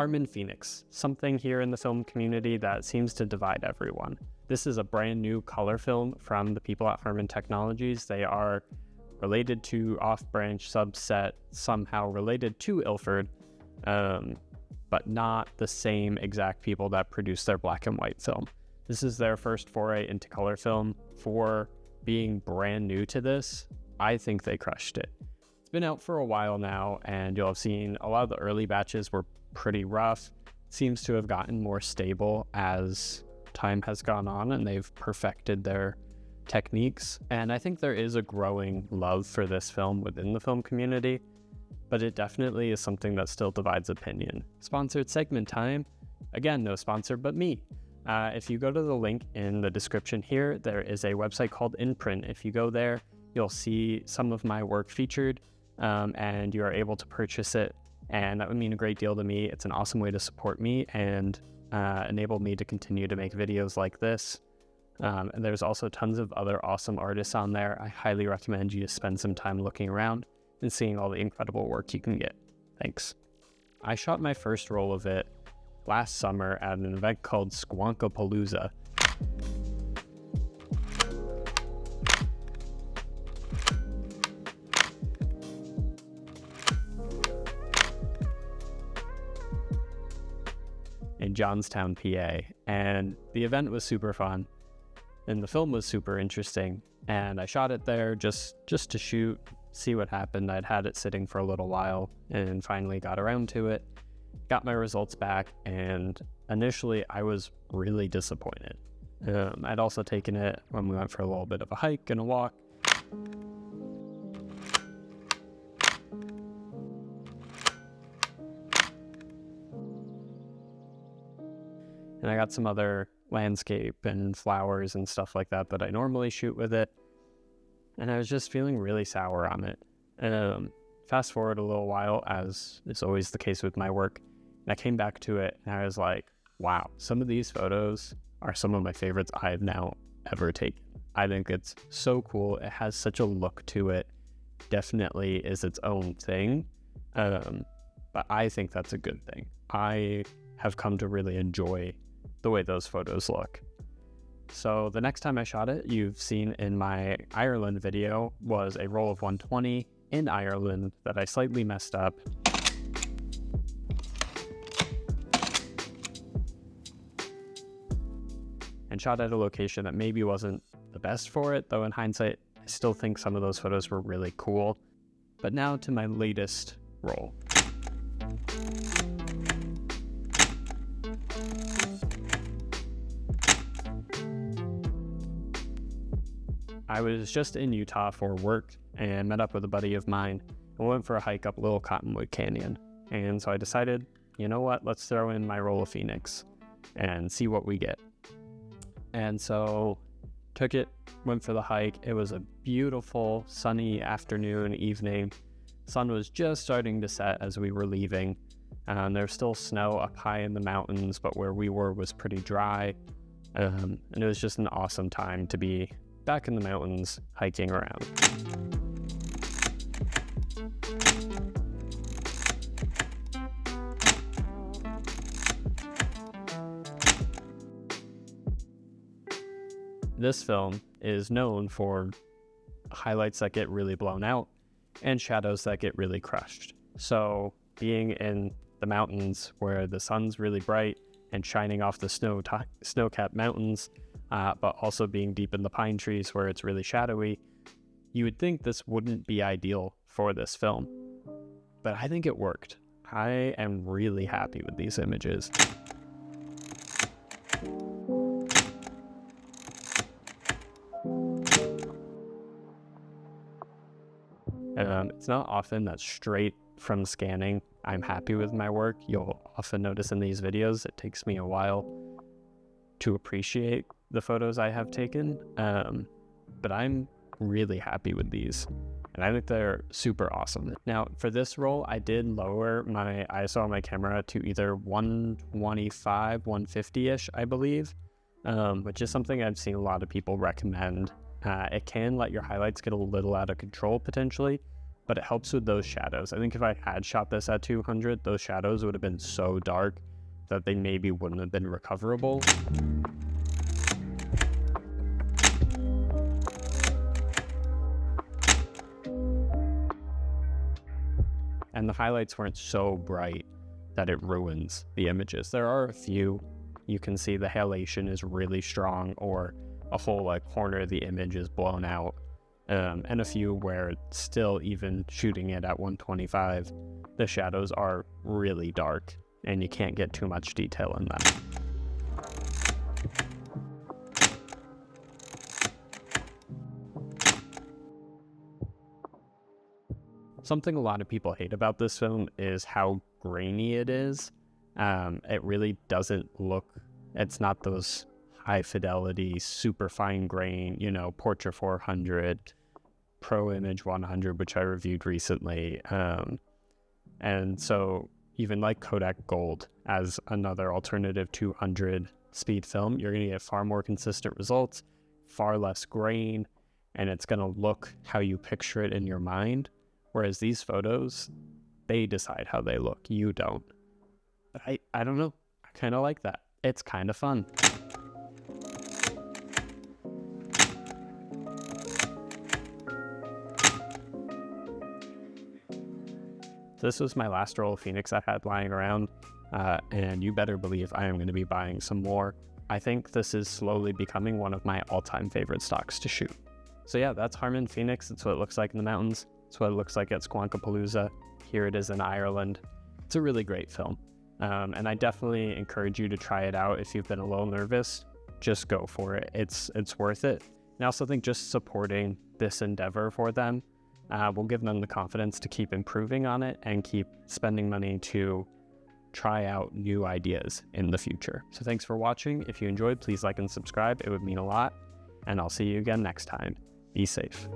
Harman Phoenix, something here in the film community that seems to divide everyone. This is a brand new color film from the people at Harman Technologies. They are related to Off-Branch subset, somehow related to Ilford, but not the same exact people that produce their black and white film. This is their first foray into color film. For being brand new to this, I think they crushed it. It's been out for a while now, and you'll have seen a lot of the early batches were pretty rough. Seems to have gotten more stable as time has gone on, and they've perfected their techniques. And I think there is a growing love for this film within the film community, but it definitely is something that still divides opinion. Sponsored segment time. Again, no sponsor but me. If you go to the link in the description here, there is a website called InPrint. If you go there, you'll see some of my work featured, and you are able to purchase it. And that would mean a great deal to me. It's an awesome way to support me and enable me to continue to make videos like this. And there's also tons of other awesome artists on there. I highly recommend you spend some time looking around and seeing all the incredible work you can get. Thanks. I shot my first roll of it last summer at an event called Squonkapalooza. In Johnstown, PA, and the event was super fun, and the film was super interesting, and I shot it there just to shoot, see what happened. I'd had it sitting for a little while and finally got around to it, got my results back, and initially I was really disappointed. I'd also taken it when we went for a little bit of a hike and a walk. And I got some other landscape and flowers and stuff like that I normally shoot with it. And I was just feeling really sour on it. Fast forward a little while, as is always the case with my work, and I came back to it and I was like, wow, some of these photos are some of my favorites I've now ever taken. I think it's so cool. It has such a look to it. Definitely is its own thing. But I think that's a good thing. I have come to really enjoy the way those photos look. So the next time I shot it, you've seen in my Ireland video, was a roll of 120 in Ireland that I slightly messed up. And shot at a location that maybe wasn't the best for it, though in hindsight, I still think some of those photos were really cool. But now to my latest roll. I was just in Utah for work and met up with a buddy of mine and went for a hike up Little Cottonwood Canyon. And so I decided, you know what, let's throw in my roll of Phoenix and see what we get. And so took it, went for the hike. It was a beautiful sunny afternoon, evening. Sun was just starting to set as we were leaving. There's still snow up high in the mountains, but where we were was pretty dry. And it was just an awesome time to be back in the mountains hiking around. This film is known for highlights that get really blown out and shadows that get really crushed. So being in the mountains where the sun's really bright and shining off the snow-capped mountains, but also being deep in the pine trees where it's really shadowy, you would think this wouldn't be ideal for this film. But I think it worked. I am really happy with these images. It's not often that straight from scanning I'm happy with my work. You'll often notice in these videos it takes me a while to appreciate the photos I have taken, but I'm really happy with these, and I think they're super awesome. Now for this roll, I did lower my ISO on my camera to either 125, 150-ish, I believe, which is something I've seen a lot of people recommend. It can let your highlights get a little out of control potentially, but it helps with those shadows. I think if I had shot this at 200, those shadows would have been so dark that they maybe wouldn't have been recoverable. And the highlights weren't so bright that it ruins the images. There are a few, you can see the halation is really strong, or a whole like corner of the image is blown out, and a few where still, even shooting it at 125, the shadows are really dark and you can't get too much detail in them. Something a lot of people hate about this film is how grainy it is. It really doesn't look, it's not those high fidelity, super fine grain, you know, Portra 400, Pro Image 100, which I reviewed recently. And so even like Kodak Gold as another alternative 200 speed film, you're going to get far more consistent results, far less grain, and it's going to look how you picture it in your mind. Whereas these photos, they decide how they look. You don't. I don't know. I kind of like that. It's kind of fun. This was my last roll of Phoenix I had lying around, and you better believe I am going to be buying some more. I think this is slowly becoming one of my all-time favorite stocks to shoot. So yeah, that's Harman Phoenix. That's what it looks like in the mountains. It's what it looks like at Squonkapalooza. Here it is in Ireland. It's a really great film. And I definitely encourage you to try it out. If you've been a little nervous, just go for it. It's worth it. And I also think just supporting this endeavor for them will give them the confidence to keep improving on it and keep spending money to try out new ideas in the future. So thanks for watching. If you enjoyed, please like and subscribe. It would mean a lot. And I'll see you again next time. Be safe.